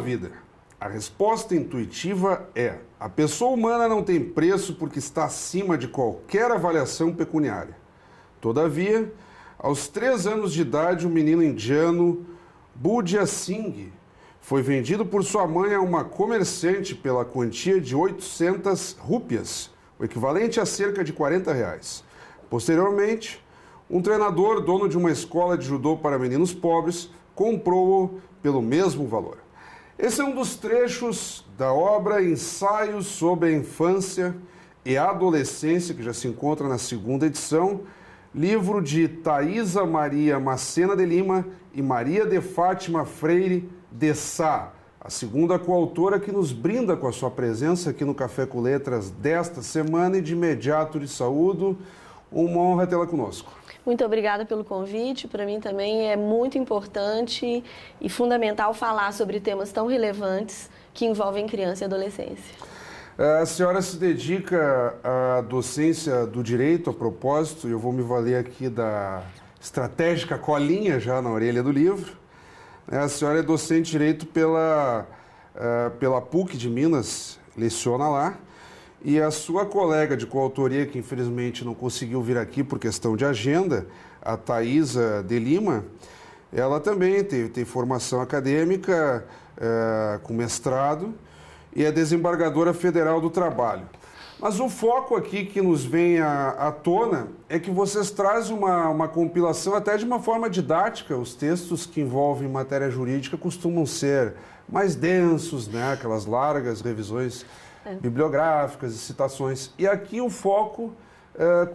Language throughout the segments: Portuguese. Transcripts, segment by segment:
vida? A resposta intuitiva é: a pessoa humana não tem preço porque está acima de qualquer avaliação pecuniária. Todavia, aos 3 anos de idade, o menino indiano Budya Singh foi vendido por sua mãe a uma comerciante pela quantia de 800 rúpias, o equivalente a cerca de R$ 40. Posteriormente, um treinador, dono de uma escola de judô para meninos pobres, comprou-o pelo mesmo valor. Esse é um dos trechos da obra Ensaios sobre a Infância e a Adolescência, que já se encontra na 2ª edição, livro de Thaisa Maria Macena de Lima e Maria de Fátima Freire de Sá, a segunda coautora que nos brinda com a sua presença aqui no Café com Letras desta semana, e de imediato lhe saúdo. Uma honra tê-la conosco. Muito obrigada pelo convite. Para mim também é muito importante e fundamental falar sobre temas tão relevantes que envolvem criança e adolescência. A senhora se dedica à docência do direito, a propósito, e eu vou me valer aqui da estratégica colinha já na orelha do livro. A senhora é docente de direito pela PUC de Minas, leciona lá. E a sua colega de coautoria, que infelizmente não conseguiu vir aqui por questão de agenda, a Thaisa de Lima, ela também tem formação acadêmica com mestrado e é desembargadora federal do trabalho. Mas o foco aqui que nos vem à tona é que vocês trazem uma compilação até de uma forma didática. Os textos que envolvem matéria jurídica costumam ser mais densos, né? Aquelas largas revisões bibliográficas e citações. E aqui o foco,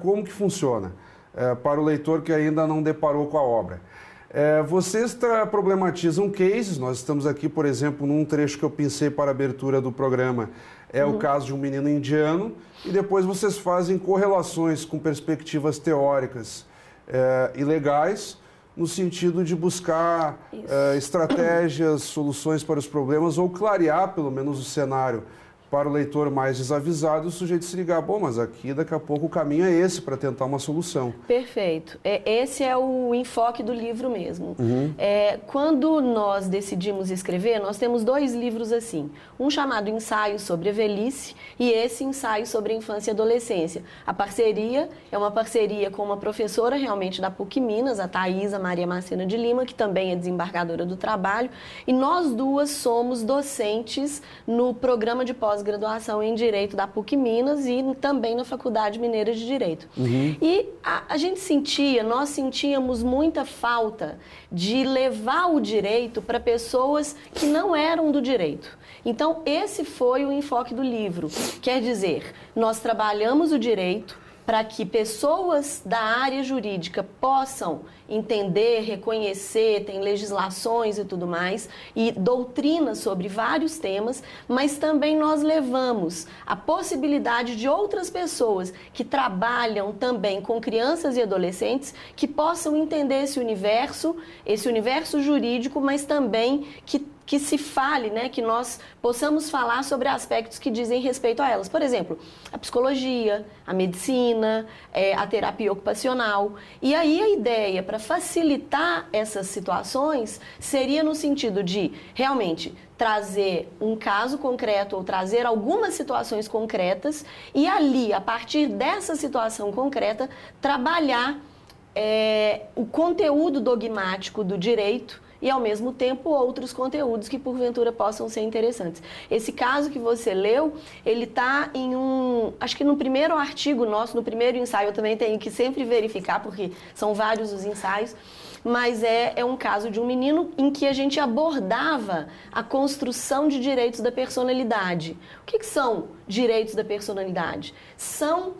como que funciona, para o leitor que ainda não deparou com a obra. Vocês problematizam cases. Nós estamos aqui, por exemplo, num trecho que eu pensei para a abertura do programa, o caso de um menino indiano, e depois vocês fazem correlações com perspectivas teóricas e legais, no sentido de buscar estratégias, soluções para os problemas, ou clarear pelo menos o cenário para o leitor mais desavisado, o sujeito se ligar, bom, mas aqui daqui a pouco o caminho é esse para tentar uma solução. Perfeito. Esse é o enfoque do livro mesmo. Quando nós decidimos escrever, nós temos 2 livros assim, um chamado Ensaio sobre a Velhice e esse Ensaio sobre a Infância e Adolescência. A parceria é uma parceria com uma professora realmente da PUC Minas, a Thaisa Maria Macena de Lima, que também é desembargadora do trabalho, e nós duas somos docentes no programa de pós-graduação em Direito da PUC Minas e também na Faculdade Mineira de Direito. E nós sentíamos muita falta de levar o direito para pessoas que não eram do direito. Então, esse foi o enfoque do livro. Quer dizer, nós trabalhamos o direito para que pessoas da área jurídica possam entender, reconhecer, tem legislações e tudo mais, e doutrinas sobre vários temas, mas também nós levamos a possibilidade de outras pessoas que trabalham também com crianças e adolescentes que possam entender esse universo jurídico, mas também que se fale, né, que nós possamos falar sobre aspectos que dizem respeito a elas. Por exemplo, a psicologia, a medicina, a terapia ocupacional. E aí a ideia para facilitar essas situações seria no sentido de realmente trazer um caso concreto ou trazer algumas situações concretas e ali, a partir dessa situação concreta, trabalhar o conteúdo dogmático do direito e, ao mesmo tempo, outros conteúdos que, porventura, possam ser interessantes. Esse caso que você leu, ele está acho que no primeiro artigo nosso, no primeiro ensaio, eu também tenho que sempre verificar, porque são vários os ensaios, mas é um caso de um menino em que a gente abordava a construção de direitos da personalidade. O que são direitos da personalidade? São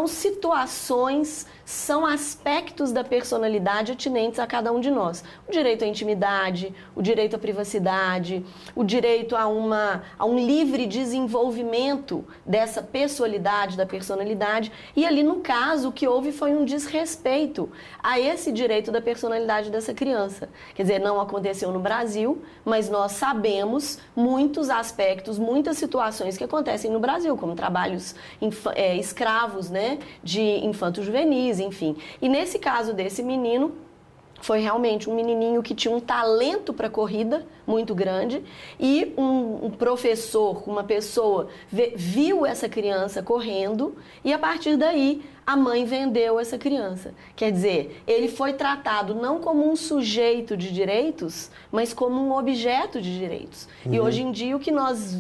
situações, são aspectos da personalidade atinentes a cada um de nós. O direito à intimidade, o direito à privacidade, o direito a um livre desenvolvimento dessa pessoalidade, da personalidade. E ali, no caso, o que houve foi um desrespeito a esse direito da personalidade dessa criança. Quer dizer, não aconteceu no Brasil, mas nós sabemos muitos aspectos, muitas situações que acontecem no Brasil, como trabalhos escravos, né, de infanto-juvenis, enfim. E nesse caso desse menino, foi realmente um menininho que tinha um talento para corrida, muito grande, e um professor, uma pessoa, viu essa criança correndo e, a partir daí, a mãe vendeu essa criança. Quer dizer, ele foi tratado não como um sujeito de direitos, mas como um objeto de direitos. E hoje em dia o que nós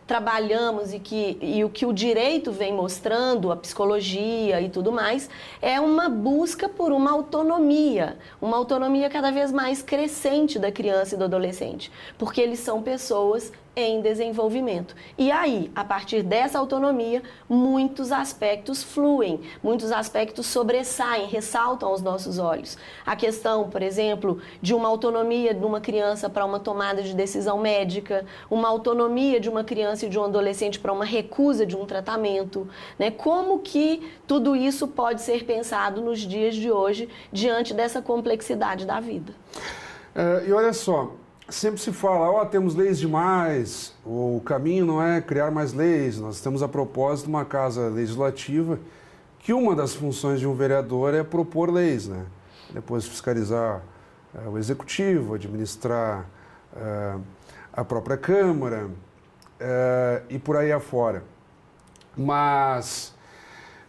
trabalhamos e o que o direito vem mostrando, a psicologia e tudo mais, é uma busca por uma autonomia cada vez mais crescente da criança e do adolescente, porque eles são pessoas em desenvolvimento. E aí, a partir dessa autonomia, muitos aspectos fluem, muitos aspectos sobressaem, ressaltam aos nossos olhos. A questão, por exemplo, de uma autonomia de uma criança para uma tomada de decisão médica, uma autonomia de uma criança e de um adolescente para uma recusa de um tratamento, né? Como que tudo isso pode ser pensado nos dias de hoje, diante dessa complexidade da vida? E olha só, sempre se fala, temos leis demais, o caminho não é criar mais leis, nós temos a propósito uma casa legislativa, que uma das funções de um vereador é propor leis, né? Depois fiscalizar o executivo, administrar a própria Câmara e por aí afora. Mas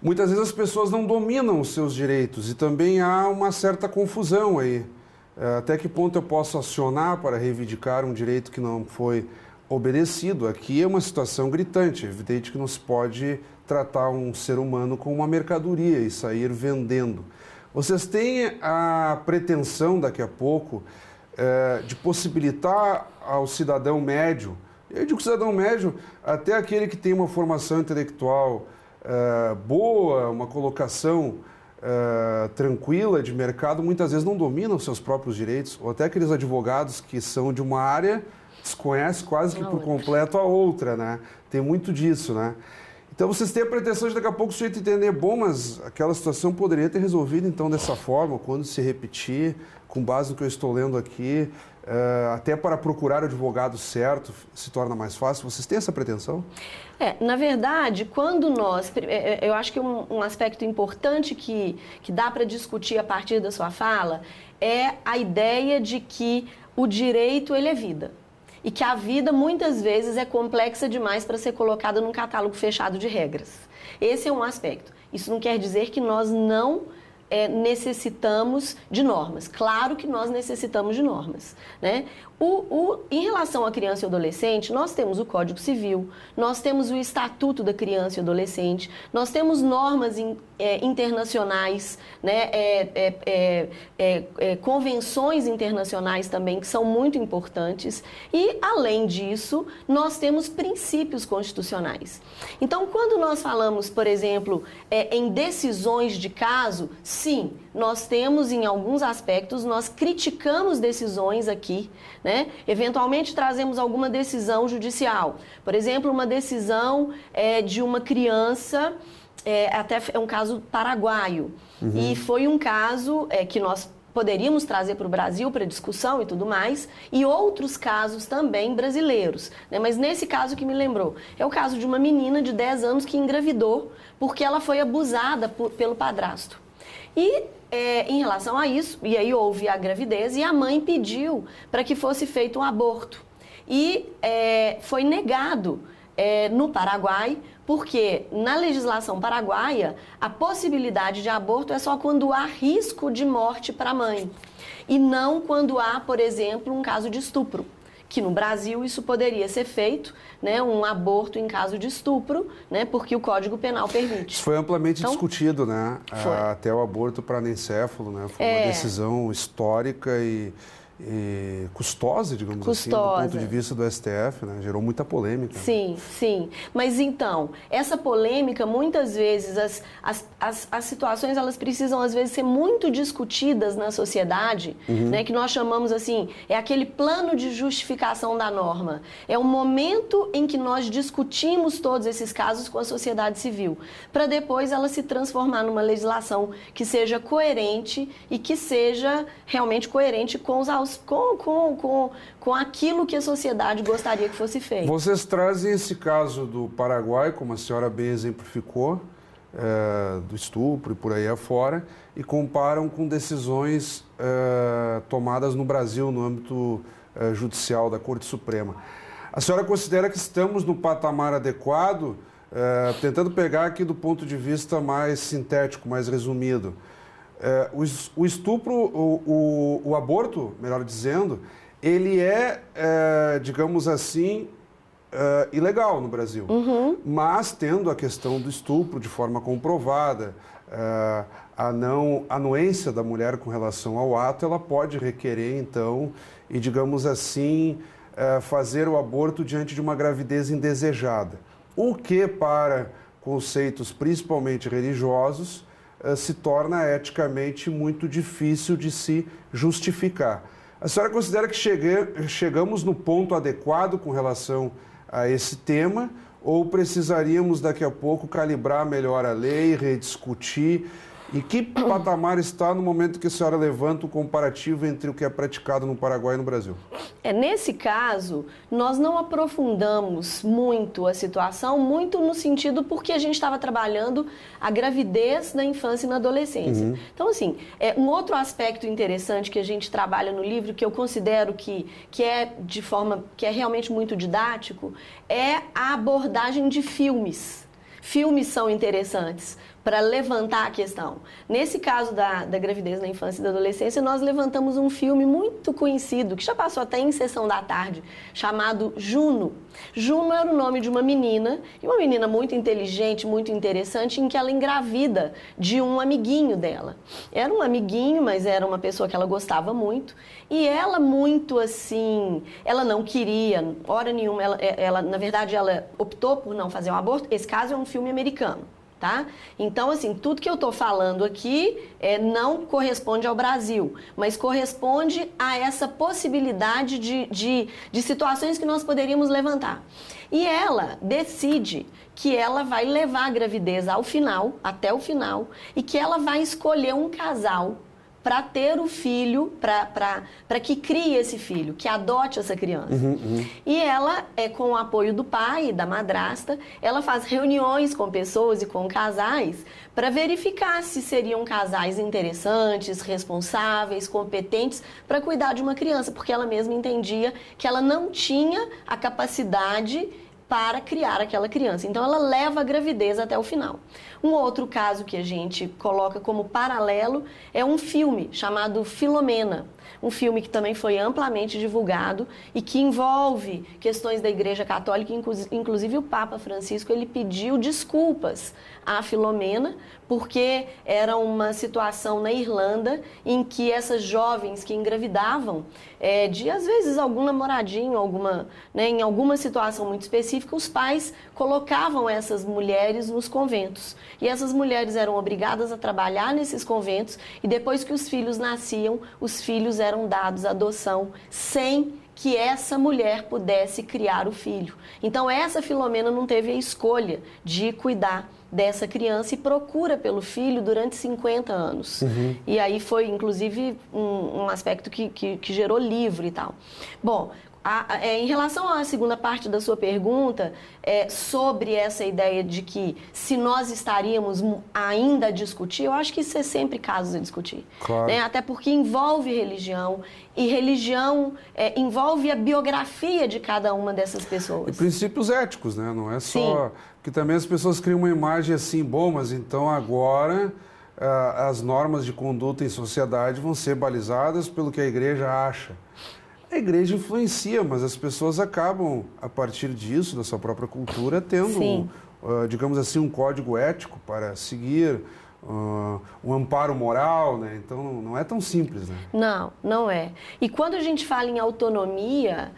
muitas vezes as pessoas não dominam os seus direitos e também há uma certa confusão aí. Até que ponto eu posso acionar para reivindicar um direito que não foi obedecido? Aqui é uma situação gritante. É evidente que não se pode tratar um ser humano como uma mercadoria e sair vendendo. Vocês têm a pretensão, daqui a pouco, de possibilitar ao cidadão médio, eu digo cidadão médio, até aquele que tem uma formação intelectual boa, uma colocação tranquila de mercado, muitas vezes não dominam seus próprios direitos, ou até aqueles advogados que são de uma área, desconhecem quase que por completo a outra, né? Tem muito disso, né? Então vocês têm a pretensão de daqui a pouco o sujeito entender, bom, mas aquela situação poderia ter resolvido então dessa forma, quando se repetir, com base no que eu estou lendo aqui, até para procurar o advogado certo se torna mais fácil. Vocês têm essa pretensão? Na verdade, quando nós... Eu acho que um aspecto importante que dá para discutir a partir da sua fala é a ideia de que o direito, ele é vida. E que a vida, muitas vezes, é complexa demais para ser colocada num catálogo fechado de regras. Esse é um aspecto. Isso não quer dizer que nós não necessitamos de normas. Claro que nós necessitamos de normas, né? Em relação à criança e adolescente, nós temos o Código Civil, nós temos o Estatuto da Criança e Adolescente, nós temos normas internacionais, né? Convenções internacionais também, que são muito importantes. E, além disso, nós temos princípios constitucionais. Então, quando nós falamos, por exemplo, em decisões de caso, sim, nós temos, em alguns aspectos, nós criticamos decisões aqui, né? Eventualmente trazemos alguma decisão judicial. Por exemplo, uma decisão de uma criança, até é um caso paraguaio, e foi um caso que nós poderíamos trazer para o Brasil para discussão e tudo mais, e outros casos também brasileiros, né? Mas nesse caso que me lembrou, é o caso de uma menina de 10 anos que engravidou porque ela foi abusada pelo padrasto. E em relação a isso, e aí houve a gravidez e a mãe pediu para que fosse feito um aborto. E foi negado no Paraguai, porque na legislação paraguaia a possibilidade de aborto é só quando há risco de morte para a mãe. E não quando há, por exemplo, um caso de estupro. Que no Brasil isso poderia ser feito, né, um aborto em caso de estupro, né, porque o Código Penal permite. Isso foi amplamente discutido, né? Até o aborto para anencéfalo, né? Foi uma decisão histórica e custosa, digamos assim, do ponto de vista do STF, né? Gerou muita polêmica. Sim, sim. Mas então, essa polêmica, muitas vezes, as situações, elas precisam, às vezes, ser muito discutidas na sociedade, né? Que nós chamamos, assim, é aquele plano de justificação da norma. É um momento em que nós discutimos todos esses casos com a sociedade civil, para depois ela se transformar numa legislação que seja coerente e que seja realmente coerente com com aquilo que a sociedade gostaria que fosse feito. Vocês trazem esse caso do Paraguai, como a senhora bem exemplificou, do estupro e por aí afora, e comparam com decisões tomadas no Brasil no âmbito Judicial da Corte Suprema. A senhora considera que estamos no patamar adequado, tentando pegar aqui do ponto de vista mais sintético, mais resumido. O estupro, o aborto, melhor dizendo, ele digamos assim, ilegal no Brasil. Mas tendo a questão do estupro de forma comprovada, a não anuência da mulher com relação ao ato, ela pode requerer, então, e digamos assim, fazer o aborto diante de uma gravidez indesejada. O que, para conceitos principalmente religiosos, se torna eticamente muito difícil de se justificar. A senhora considera que chegamos no ponto adequado com relação a esse tema, ou precisaríamos daqui a pouco calibrar melhor a lei, rediscutir? E que patamar está no momento que a senhora levanta o comparativo entre o que é praticado no Paraguai e no Brasil? Nesse caso, nós não aprofundamos muito a situação, muito no sentido porque a gente estava trabalhando a gravidez na infância e na adolescência. Então, assim, um outro aspecto interessante que a gente trabalha no livro, que eu considero que é realmente muito didático, é a abordagem de filmes. Filmes são interessantes para levantar a questão. Nesse caso da gravidez na infância e da adolescência, nós levantamos um filme muito conhecido, que já passou até em sessão da tarde, chamado Juno. Juno era o nome de uma menina, e uma menina muito inteligente, muito interessante, em que ela engravida de um amiguinho dela. Era um amiguinho, mas era uma pessoa que ela gostava muito, e ela muito assim, ela não queria, hora nenhuma, na verdade, ela optou por não fazer um aborto. Esse caso é um filme americano. Tá? Então, assim, tudo que eu estou falando aqui não corresponde ao Brasil, mas corresponde a essa possibilidade de situações que nós poderíamos levantar. E ela decide que ela vai levar a gravidez ao final, até o final, e que ela vai escolher um casal para ter o filho, para que crie esse filho, que adote essa criança. E ela, com o apoio do pai e da madrasta, ela faz reuniões com pessoas e com casais para verificar se seriam casais interessantes, responsáveis, competentes para cuidar de uma criança, porque ela mesma entendia que ela não tinha a capacidade para criar aquela criança. Então, ela leva a gravidez até o final. Um outro caso que a gente coloca como paralelo é um filme chamado Filomena. Um filme que também foi amplamente divulgado e que envolve questões da Igreja Católica. Inclusive, o Papa Francisco ele pediu desculpas à Filomena, porque era uma situação na Irlanda em que essas jovens que engravidavam de, às vezes, algum namoradinho, em alguma situação muito específica, os pais colocavam essas mulheres nos conventos. E essas mulheres eram obrigadas a trabalhar nesses conventos e depois que os filhos nasciam, os filhos eram dados à adoção sem que essa mulher pudesse criar o filho. Então, essa Filomena não teve a escolha de cuidar dessa criança e procura pelo filho durante 50 anos. E aí foi, inclusive, um aspecto que gerou livro e tal. Bom, em relação à segunda parte da sua pergunta, sobre essa ideia de que se nós estaríamos ainda a discutir, eu acho que isso é sempre caso a discutir. Claro. Né? Até porque envolve religião, e religião envolve a biografia de cada uma dessas pessoas. E princípios éticos, né? Não é só... Sim. Porque também as pessoas criam uma imagem assim, bom, mas então agora as normas de conduta em sociedade vão ser balizadas pelo que a igreja acha. A igreja influencia, mas as pessoas acabam, a partir disso, da sua própria cultura, tendo, digamos assim, um código ético para seguir, um amparo moral, né? Então, não é tão simples, né? Não é. E quando a gente fala em autonomia,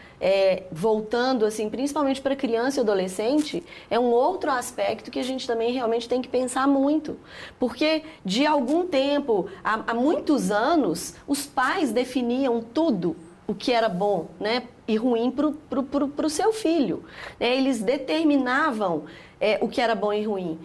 voltando, assim, principalmente para criança e adolescente, é um outro aspecto que a gente também realmente tem que pensar muito. Porque, de algum tempo, há muitos anos, os pais definiam tudo o que era bom, né, e ruim para o seu filho. Eles determinavam o que era bom e ruim.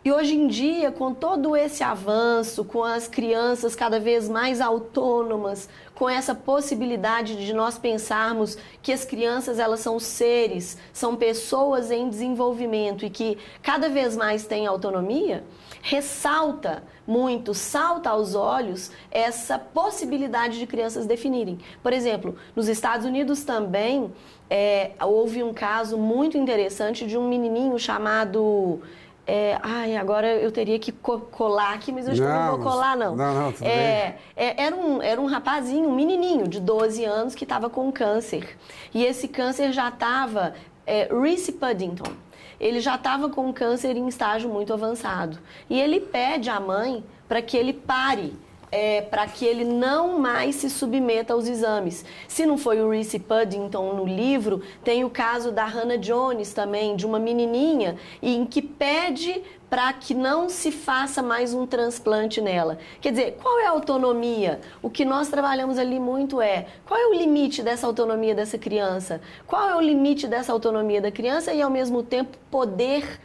E hoje em dia, com todo esse avanço, com as crianças cada vez mais autônomas, com essa possibilidade de nós pensarmos que as crianças, elas são seres, são pessoas em desenvolvimento e que cada vez mais têm autonomia, ressalta muito, salta aos olhos essa possibilidade de crianças definirem. Por exemplo, nos Estados Unidos também houve um caso muito interessante de um menininho chamado... agora eu teria que colar aqui, mas eu acho que eu não vou colar, não. Não, tudo bem. Era um rapazinho, um menininho de 12 anos que estava com câncer. E esse câncer já estava... Reese Puddington. Ele já estava com câncer em estágio muito avançado. E ele pede à mãe para que ele pare, para que ele não mais se submeta aos exames. Se não foi o Reese Puddington no livro, tem o caso da Hannah Jones também, de uma menininha em que pede para que não se faça mais um transplante nela. Quer dizer, qual é a autonomia? O que nós trabalhamos ali muito qual é o limite dessa autonomia dessa criança? Qual é o limite dessa autonomia da criança e, ao mesmo tempo, poder,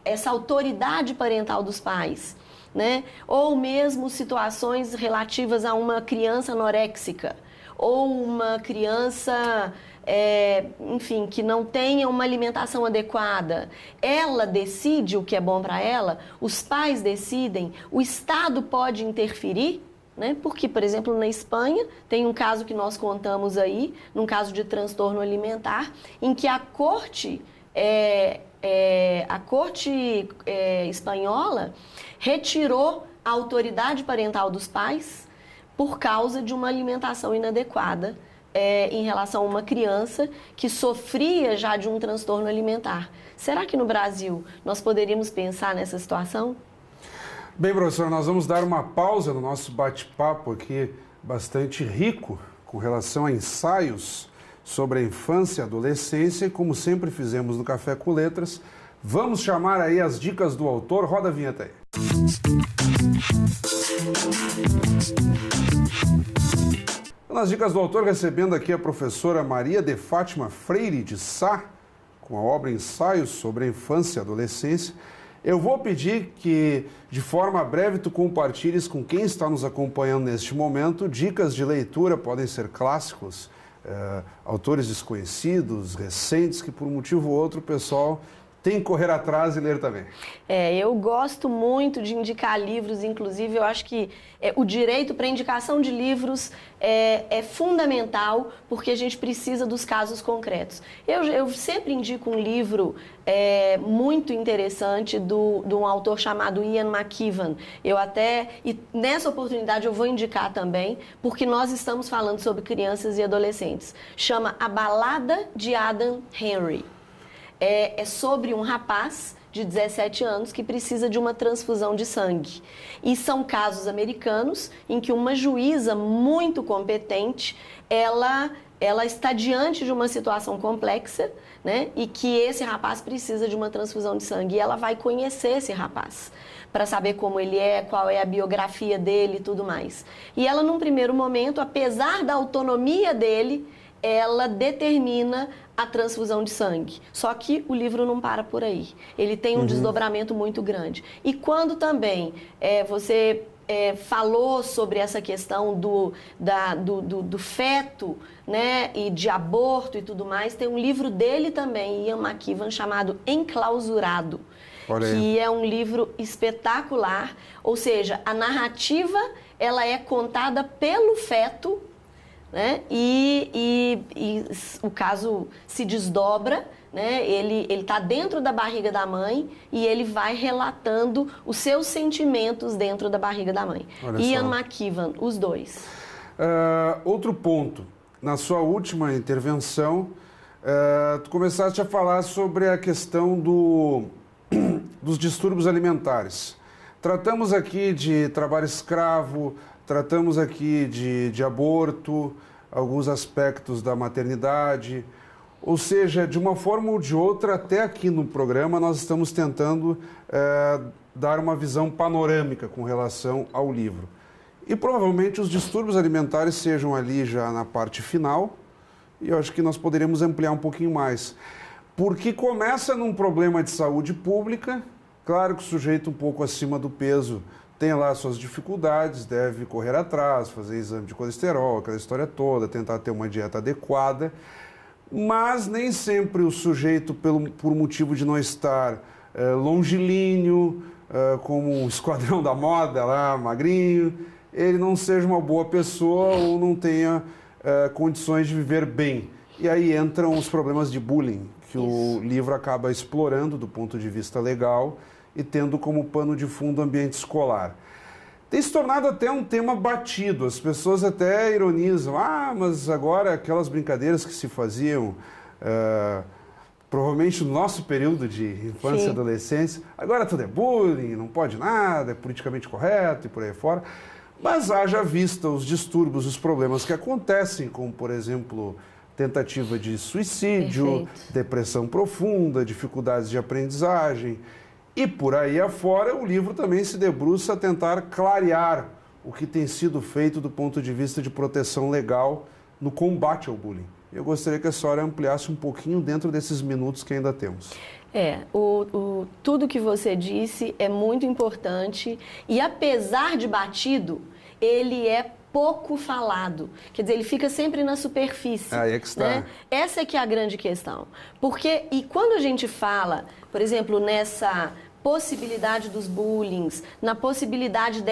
essa autoridade parental dos pais? Né? Ou mesmo situações relativas a uma criança anoréxica, ou uma criança, enfim, que não tenha uma alimentação adequada. Ela decide o que é bom para ela, os pais decidem, o Estado pode interferir, né? Porque, por exemplo, na Espanha, tem um caso que nós contamos aí, num caso de transtorno alimentar, em que a corte espanhola retirou a autoridade parental dos pais por causa de uma alimentação inadequada em relação a uma criança que sofria já de um transtorno alimentar. Será que no Brasil nós poderíamos pensar nessa situação? Bem, professora, nós vamos dar uma pausa no nosso bate-papo aqui, bastante rico, com relação a ensaios sobre a infância e adolescência, e como sempre fizemos no Café com Letras, vamos chamar aí as dicas do autor. Roda a vinheta aí. Nas dicas do autor, recebendo aqui a professora Maria de Fátima Freire de Sá, com a obra Ensaios sobre a Infância e Adolescência. Eu vou pedir que, de forma breve, tu compartilhes com quem está nos acompanhando neste momento dicas de leitura, podem ser clássicos, autores desconhecidos, recentes, que por um motivo ou outro o pessoal tem que correr atrás e ler também. Eu gosto muito de indicar livros, inclusive eu acho que o direito para indicação de livros é fundamental, porque a gente precisa dos casos concretos. Eu sempre indico um livro muito interessante de um autor chamado Ian McEwan. E nessa oportunidade eu vou indicar também, porque nós estamos falando sobre crianças e adolescentes. Chama A Balada de Adam Henry. É sobre um rapaz de 17 anos que precisa de uma transfusão de sangue. E são casos americanos em que uma juíza muito competente, ela está diante de uma situação complexa, né? E que esse rapaz precisa de uma transfusão de sangue. E ela vai conhecer esse rapaz para saber como ele é, qual é a biografia dele e tudo mais. E ela, num primeiro momento, apesar da autonomia dele, ela determina a transfusão de sangue. Só que o livro não para por aí. Ele tem um desdobramento muito grande. E quando também você falou sobre essa questão do feto, né, e de aborto e tudo mais, tem um livro dele também, Ian McEwan, chamado Enclausurado, que é um livro espetacular. Ou seja, a narrativa ela é contada pelo feto, né? E o caso se desdobra, né? Ele está dentro da barriga da mãe e ele vai relatando os seus sentimentos dentro da barriga da mãe. Ian McEwan, os dois. Outro ponto, na sua última intervenção, tu começaste a falar sobre a questão dos distúrbios alimentares. Tratamos aqui de trabalho escravo, tratamos aqui de aborto, alguns aspectos da maternidade, ou seja, de uma forma ou de outra, até aqui no programa nós estamos tentando dar uma visão panorâmica com relação ao livro. E provavelmente os distúrbios alimentares sejam ali já na parte final, e eu acho que nós poderíamos ampliar um pouquinho mais. Porque começa num problema de saúde pública, Claro que o sujeito um pouco acima do peso tem lá suas dificuldades, deve correr atrás, fazer exame de colesterol, aquela história toda, tentar ter uma dieta adequada, mas nem sempre o sujeito, por motivo de não estar longilíneo, como um esquadrão da moda lá, magrinho, ele não seja uma boa pessoa ou não tenha condições de viver bem. E aí entram os problemas de bullying, que o livro acaba explorando do ponto de vista legal e tendo como pano de fundo o ambiente escolar. Tem se tornado até um tema batido, as pessoas até ironizam, mas agora aquelas brincadeiras que se faziam, provavelmente no nosso período de infância e adolescência, agora tudo é bullying, não pode nada, é politicamente correto e por aí fora, mas haja vista os distúrbios, os problemas que acontecem, como por exemplo, tentativa de suicídio, depressão profunda, dificuldades de aprendizagem. E por aí afora, o livro também se debruça a tentar clarear o que tem sido feito do ponto de vista de proteção legal no combate ao bullying. Eu gostaria que a senhora ampliasse um pouquinho dentro desses minutos que ainda temos. Tudo que você disse é muito importante e, apesar de batido, ele é pouco falado. Quer dizer, ele fica sempre na superfície. Aí é que está. Né? Essa é que é a grande questão. Porque, e quando a gente fala, por exemplo, nessa possibilidade dos bullings, na possibilidade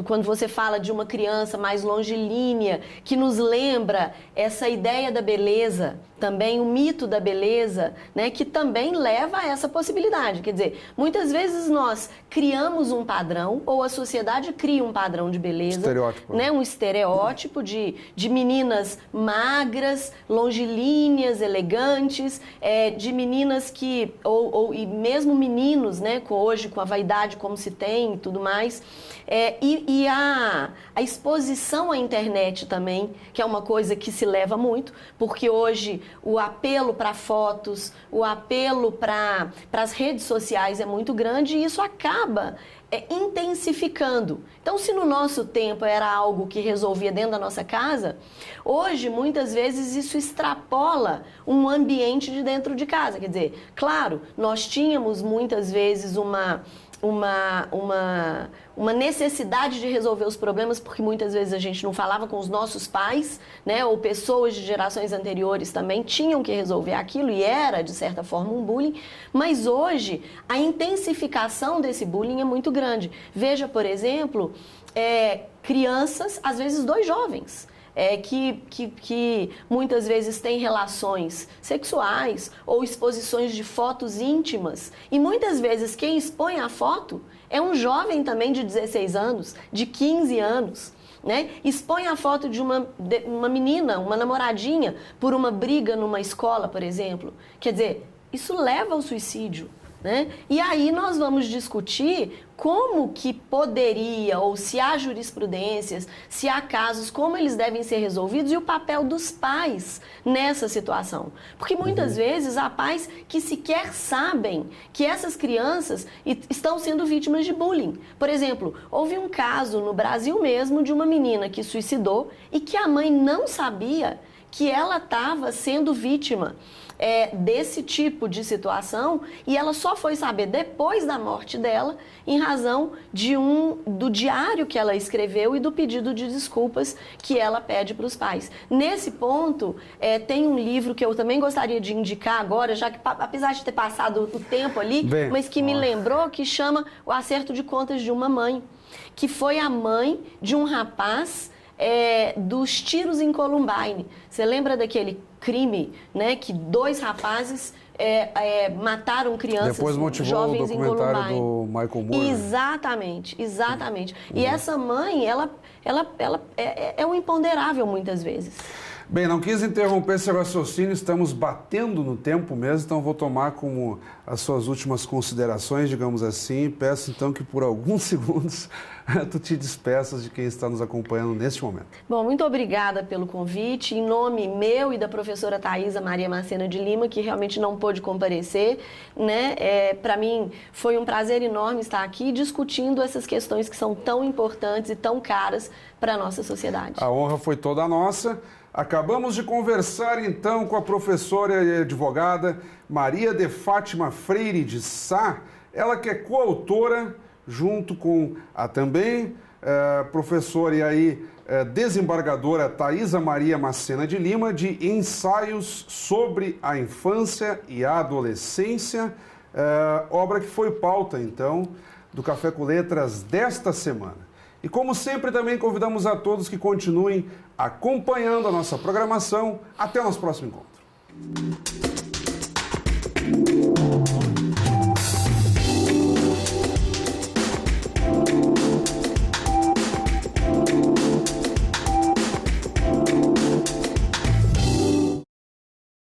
quando você fala de uma criança mais longilínea, que nos lembra essa ideia da beleza, também o mito da beleza, né, que também leva a essa possibilidade. Quer dizer, muitas vezes nós criamos um padrão, ou a sociedade cria um padrão de beleza, né, um estereótipo de meninas magras, longilíneas, elegantes, de meninas que, e mesmo meninos, né, hoje com a vaidade como se tem e tudo mais, e a exposição à internet também, que é uma coisa que se leva muito, porque hoje o apelo para fotos, o apelo para as redes sociais é muito grande e isso acaba intensificando. Então, se no nosso tempo era algo que resolvia dentro da nossa casa, hoje, muitas vezes, isso extrapola um ambiente de dentro de casa. Quer dizer, claro, nós tínhamos muitas vezes uma necessidade de resolver os problemas, porque muitas vezes a gente não falava com os nossos pais, né, ou pessoas de gerações anteriores também tinham que resolver aquilo e era, de certa forma, um bullying, mas hoje a intensificação desse bullying é muito grande. Veja, por exemplo, crianças, às vezes 2 jovens, que muitas vezes têm relações sexuais ou exposições de fotos íntimas. E muitas vezes quem expõe a foto é um jovem também de 16 anos, de 15 anos. Né? Expõe a foto de uma menina, uma namoradinha, por uma briga numa escola, por exemplo. Quer dizer, isso leva ao suicídio. Né? E aí nós vamos discutir como que poderia, ou se há jurisprudências, se há casos, como eles devem ser resolvidos e o papel dos pais nessa situação. Porque muitas vezes há pais que sequer sabem que essas crianças estão sendo vítimas de bullying. Por exemplo, houve um caso no Brasil mesmo de uma menina que suicidou e que a mãe não sabia que ela estava sendo vítima desse tipo de situação e ela só foi saber depois da morte dela em razão do diário que ela escreveu e do pedido de desculpas que ela pede para os pais. Nesse ponto, tem um livro que eu também gostaria de indicar agora, já que apesar de ter passado o tempo ali, mas que me lembrou, que chama O Acerto de Contas de uma Mãe, que foi a mãe de um rapaz dos tiros em Columbine. Você lembra daquele crime, né, que 2 rapazes mataram crianças, depois motivou jovens o em documentário Columbine. do Michael Moore. Exatamente. E essa mãe, ela é um imponderável muitas vezes. Bem, não quis interromper seu raciocínio, estamos batendo no tempo mesmo, então vou tomar como as suas últimas considerações, digamos assim. Peço então que por alguns segundos tu te despeças de quem está nos acompanhando neste momento. Bom, muito obrigada pelo convite, em nome meu e da professora Thaisa Maria Macena de Lima, que realmente não pôde comparecer, né? Para mim foi um prazer enorme estar aqui discutindo essas questões que são tão importantes e tão caras para a nossa sociedade. A honra foi toda nossa. Acabamos de conversar, então, com a professora e advogada Maria de Fátima Freire de Sá, ela que é coautora, junto com a também professora e aí desembargadora Thaisa Maria Macena de Lima, de Ensaios sobre a Infância e a Adolescência, obra que foi pauta, então, do Café com Letras desta semana. E como sempre, também convidamos a todos que continuem acompanhando a nossa programação. Até o nosso próximo encontro.